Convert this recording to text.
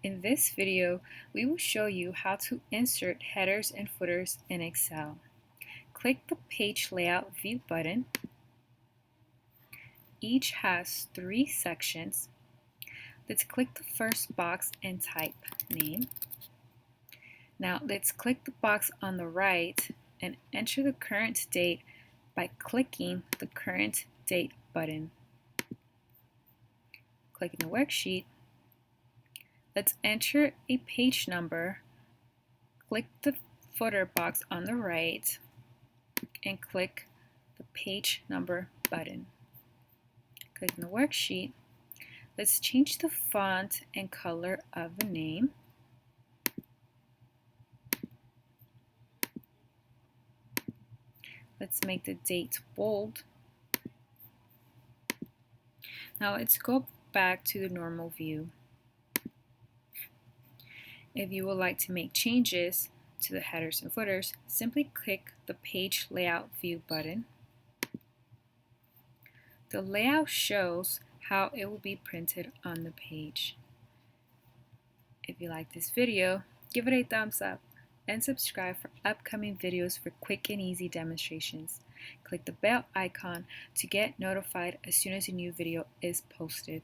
In this video, we will show you how to insert headers and footers in Excel. Click the Page Layout View button. Each has 3 sections. Let's click the first box and type name. Now let's click the box on the right and enter the current date by clicking the Current Date button. Click in the worksheet. Let's enter a page number. Click the footer box on the right and click the page number button. Click in the worksheet. Let's change the font and color of the name. Let's make the date bold. Now let's go back to the normal view. If you would like to make changes to the headers and footers, simply click the Page Layout View button. The layout shows how it will be printed on the page. If you like this video, give it a thumbs up and subscribe for upcoming videos for quick and easy demonstrations. Click the bell icon to get notified as soon as a new video is posted.